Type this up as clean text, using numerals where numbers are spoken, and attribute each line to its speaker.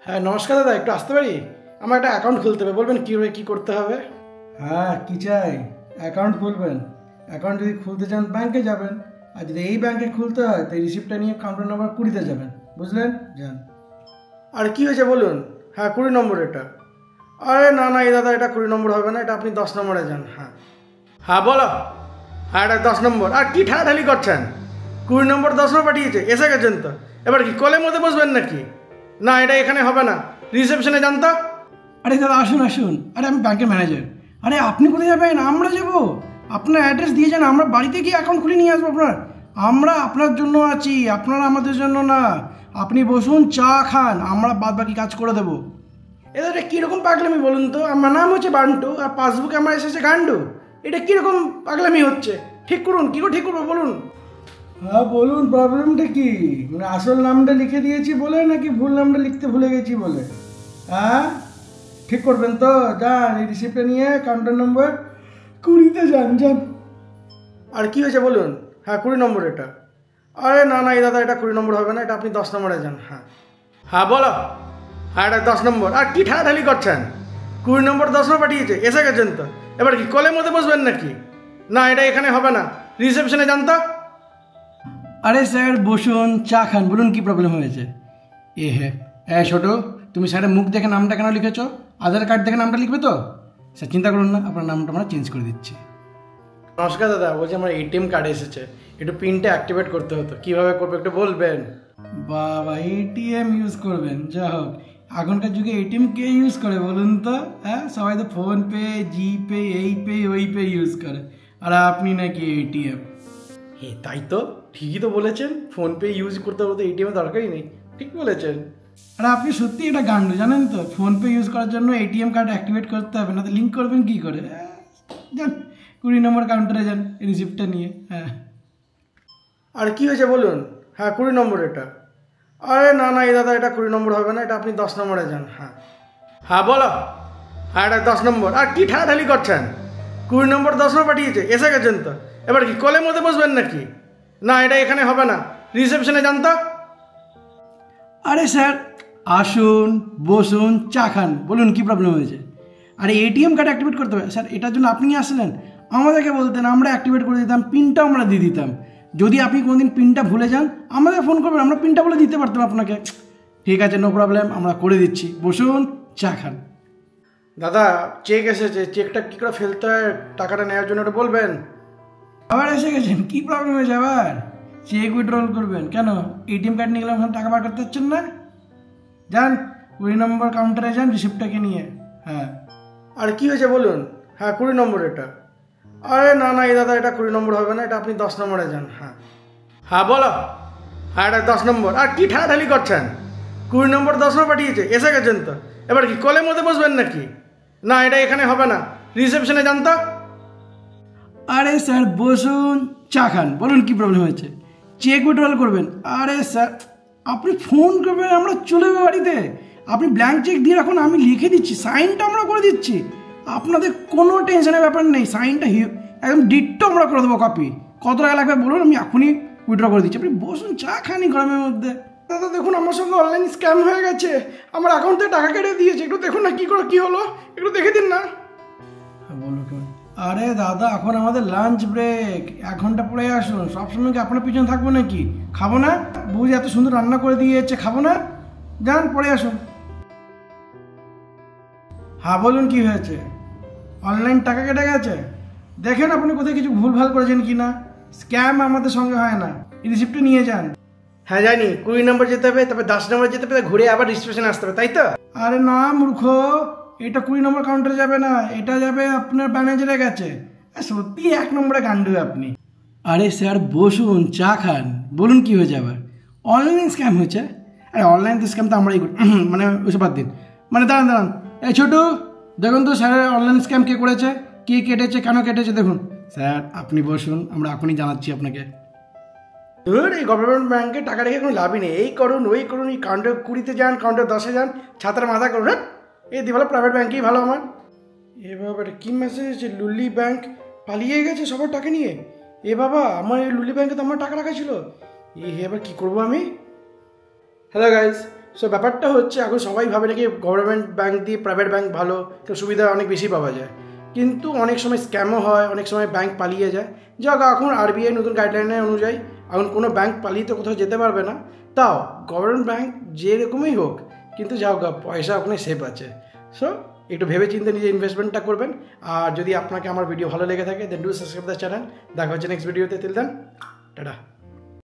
Speaker 1: হ্যাঁ নমস্কার দাদা, একটু আসতে পারি? আমার একটা অ্যাকাউন্ট খুলতে হবে, বলবেন কীভাবে কী করতে হবে?
Speaker 2: হ্যাঁ কি চাই? অ্যাকাউন্ট খুলবেন? অ্যাকাউন্ট যদি খুলতে চান ব্যাংকে যাবেন, আর যদি এই ব্যাংকে খুলতে হয় তো এই রিসিপ্টটা নিয়ে কাউন্টার নাম্বার 20-তে যাবেন, বুঝলেন? যান।
Speaker 1: আর কী হয়েছে বলুন? হ্যাঁ 20 নম্বর এটা। আরে না না এই দাদা, এটা 20 নম্বর হবে না, এটা আপনি 10 নম্বরে যান। হ্যাঁ হ্যাঁ বলো। হ্যাঁ এটা 10 নম্বর। আর কি ঠাড়াঠাড়ি করছেন? 20 নম্বর 10 নম্বর পাঠিয়েছে, এসে গেছেন তো। এবার কি কলের মধ্যে বসবেন নাকি? না এটা এখানে হবে না, রিসেপশনে যান তো।
Speaker 2: আরে দাদা আসুন আসুন, আরে আমি ব্যাংকের ম্যানেজার। আরে আপনি কোথায় যাবেন? আমরা যাব। আপনার অ্যাড্রেস দিয়ে যান, আমরা বাড়িতে গিয়ে অ্যাকাউন্ট খুলে নিয়ে আসবো আপনার। আমরা আপনার জন্য আছি, আপনারা আমাদের জন্য না। আপনি বসুন, চা খান, আমরা বাদ বাকি কাজ করে দেবো।
Speaker 1: এটা কীরকম পাগলামি বলুন তো? আমার নাম হচ্ছে বান্টু আর পাসবুকে আমার এসেছে গান্ডু। এটা কীরকম পাগলামি হচ্ছে? ঠিক করুন, কী করে ঠিক করবো বলুন?
Speaker 2: হ্যাঁ বলুন, প্রবলেমটা কি? মানে আসল নামটা লিখে দিয়েছি বলে নাকি ভুল নামটা লিখতে ভুলে গেছি বলে? হ্যাঁ ঠিক করবেন তো? যান, এই রিসিপ্টটা নিয়ে কাউন্টার নম্বর 20-তে যান। যান।
Speaker 1: আর কী হয়েছে বলুন? হ্যাঁ 20 নম্বর এটা। আরে না না এই দাদা, এটা 20 নম্বর হবে না, এটা আপনি 10 নম্বরে যান। হ্যাঁ হ্যাঁ বলো। হ্যাঁ এটা 10 নম্বর। আর কি ঠাড়াঠাড়ি করছেন? 20 নম্বর 10 নম্বর পাঠিয়েছে, এসে গেছেন তো। এবার কি কলের মধ্যে বসবেন নাকি? না এটা এখানে হবে না, রিসেপশনে যান তো।
Speaker 2: আরে স্যার বসুন, চা খান, বলুন কি প্রবলেম হয়েছে? হ্যাঁ ছোটো, তুমি স্যারের মুখ দেখে নামটা কেন লিখেছো? আধার কার্ড দেখে নামটা লিখবে তো? স্যার চিন্তা করুন না, আপনার নামটা আমরা চেঞ্জ করে দিচ্ছি।
Speaker 1: নমস্কার দাদা, বলছি আমার এটিএম কার্ড এসেছে, একটু পিনটা অ্যাক্টিভেট করতে হতো, কীভাবে করবো একটু বলবেন?
Speaker 2: বাবা এটিএম ইউজ করবেন? যা হোক, এখনকার যুগে এটিএম কে ইউজ করে বলুন তো? হ্যাঁ সবাই তো ফোনপে, জিপে, এই পে ওই পে ইউজ করে, আর আপনি নাকি এটিএম?
Speaker 1: হ্যাঁ তাই তো, ঠিকই তো বলেছেন, ফোনপে ইউজ করতে হতো, এটিএমের দরকারই নেই, ঠিক বলেছেন।
Speaker 2: আর আপনি সত্যি এটা গান্ডু জানেন তো? ফোনপে ইউজ করার জন্য এটিএম কার্ড অ্যাক্টিভেট করতে হবে, না তো লিঙ্ক করবেন কী করে? যান 20 নম্বর কাউন্টারে যান, রিসিপ্টটা নিয়ে। হ্যাঁ
Speaker 1: আর কি হয়েছে বলুন? হ্যাঁ 20 নম্বর এটা। আরে না না এই দাদা, এটা 20 নম্বর হবে না, এটা আপনি 10 নম্বরে যান। হ্যাঁ হ্যাঁ বলো। হ্যাঁ এটা 10 নম্বর। আর কি ঠাড়াঠাড়ি করছেন? 20 নম্বর 10 নম্বর পাঠিয়েছে, এসে গেছেন তো। এবার কি কলের মধ্যে বসবেন নাকি? না এটা এখানে হবে না, রিসেপশনে যান তো।
Speaker 2: আরে স্যার আসুন, বসুন, চা খান, বলুন কি প্রবলেম হয়েছে? আরে এটিএম কার্ড অ্যাক্টিভেট করতে হবে স্যার, এটার জন্য আপনি আসলেন? আমাদেরকে বলতেন, আমরা অ্যাক্টিভেট করে দিতাম, পিনটাও আমরা দিয়ে দিতাম। যদি আপনি কোনোদিন পিনটা ভুলে যান আমাদের ফোন করবেন, আমরা পিনটা বলে দিতে পারতাম আপনাকে। ঠিক আছে, নো প্রবলেম, আমরা করে দিচ্ছি, বসুন, চা খান।
Speaker 1: দাদা চেক এসেছে, চেকটা কী করে ফেলতে হয় টাকাটা নেওয়ার জন্য ওটা বলবেন?
Speaker 2: আবার এসে গেছেন, কী প্রবলেম হয়েছে আবার? চেক উইথড্রল করবেন কেন? এটিএম কার্ড নিয়ে গেলে ওখানে টাকা বার করতে হচ্ছেন না? যান 20 নম্বর কাউন্টারে যান, রিসিপ্টটাকে নিয়ে। হ্যাঁ
Speaker 1: আর কি হয়েছে বলুন? হ্যাঁ 20 নম্বর এটা। আরে না না এই দাদা, এটা 20 নম্বর হবে না, এটা আপনি 10 নম্বরে যান। হ্যাঁ হ্যাঁ বলো। হ্যাঁ এটা 10 নম্বর। আর কি ঠাড়াঠাড়ি করছেন? 20 নম্বর 10 নম্বর পাঠিয়েছে, এসে গেছেন তো। এবার কি কলের মধ্যে বসবেন নাকি? না এটা এখানে হবে না, রিসেপশনে যান তো।
Speaker 2: আরে স্যার বসুন, চা খান, বলুন কি প্রবলেম হয়েছে? চেক উইথড্রল করবেন? আরে স্যার আপনি ফোন করবেন, আমরা চলে যাবো বাড়িতে। আপনি ব্ল্যাঙ্ক চেক দিয়ে রাখুন, আমি লিখে দিচ্ছি, সাইনটা আমরা করে দিচ্ছি। আপনাদের কোনো টেনশনের ব্যাপার নেই, সাইনটা একদম ডিটটো আমরা করে দেবো কপি। কত টাকা লাগবে বলুন, আমি এখনই উইথড্র করে দিচ্ছি। আপনি বসুন, চা খানি গরমের মধ্যে।
Speaker 1: দাদা দেখুন, আমার সঙ্গে অনলাইন স্ক্যাম হয়ে গেছে, আমার অ্যাকাউন্ট থেকে টাকা কেটে দিয়েছে, একটু দেখুন না কী হলো, একটু দেখে দিন না।
Speaker 2: বলুন। আরে দাদা এখন আমাদের লাঞ্চ ব্রেক, 1 ঘন্টা পরে আসুন। সবসময় কি আপনার পিছনে থাকবো নাকি? খাবো না? বুঝি এত সুন্দর রান্না করে দিয়েছে, খাবো না? যান পরে আসুন। হ্যাঁ বলুন কি হয়েছে? অনলাইন টাকা কেটে গেছে? দেখেন আপনি কোথায় কিছু ভুলভাল করেছেন কি না। স্ক্যাম আমাদের সঙ্গে হয় না, রিসিপ্টটা নিয়ে যান।
Speaker 1: হ্যাঁ জানি, 20 নম্বর যেতে হবে, তারপরে 10 নম্বর যেতে হবে, ঘুরে আবার রিসেপশনে আসতে হবে, তাই তো?
Speaker 2: আরে না মূর্খ, এটা 20 নম্বর কাউন্টারে যাবে না, এটা যাবে আপনার ম্যানেজারের কাছে। সত্যি 1 নম্বরে গান্ডু আপনি। আরে স্যার বসুন, চা খান, বলুন কি হয়েছে আবার? অনলাইন স্ক্যাম হয়েছে? আরে অনলাইন তো স্ক্যাম তো আমরাই করি, মানে ওইসব বাদ দিন। মানে দাঁড়ান, এই ছোটু দেখুন তো স্যারের অনলাইন স্ক্যাম কে করেছে, কে কেটেছে, কেন কেটেছে দেখুন। স্যার আপনি বসুন, আমরা এখনই জানাচ্ছি আপনাকে।
Speaker 1: ধর এই গভর্নমেন্ট ব্যাংকে টাকা রেখে কোনো লাভই নেই, এই করুন ওই করুন, এই কাউন্টার 20-তে যান, কাউন্টার 10-এ যান, ছাতার মাথা করুন। হ্যাঁ এই দিয়ে ভালো প্রাইভেট ব্যাংকেই ভালো আমার। এ বাবা এটা কী মেসেজ এসেছে? লুলি ব্যাংক পালিয়ে গেছে সবার টাকা নিয়ে। এ বাবা, আমার এই লুলি ব্যাংকে তো আমার টাকা রাখা ছিল। এবার কী করবো আমি? হ্যালো গাইজ, সো ব্যাপারটা হচ্ছে এখন সবাই ভাবে নাকি গভর্নমেন্ট ব্যাঙ্ক দিয়ে প্রাইভেট ব্যাঙ্ক ভালো, সুবিধা অনেক বেশি পাওয়া যায়, কিন্তু অনেক সময় স্ক্যামও হয়, অনেক সময় ব্যাঙ্ক পালিয়ে যায়। যাক, এখন আরবিআই নতুন গাইডলাইনের অনুযায়ী এখন কোনো ব্যাঙ্ক পালিয়ে তো কোথাও যেতে পারবে না, তাও গভর্নমেন্ট ব্যাঙ্ক যেরকমই হোক কিন্তু যাও পয়সা ওখানে সেফ আছে। সো একটু ভেবে চিন্তে নিজে ইনভেস্টমেন্টটা করবেন। আর যদি আপনাকে আমার ভিডিও ভালো লেগে থাকে then do subscribe the channel. দেখা হচ্ছে নেক্সট ভিডিওতে, টিল দেন টাটা।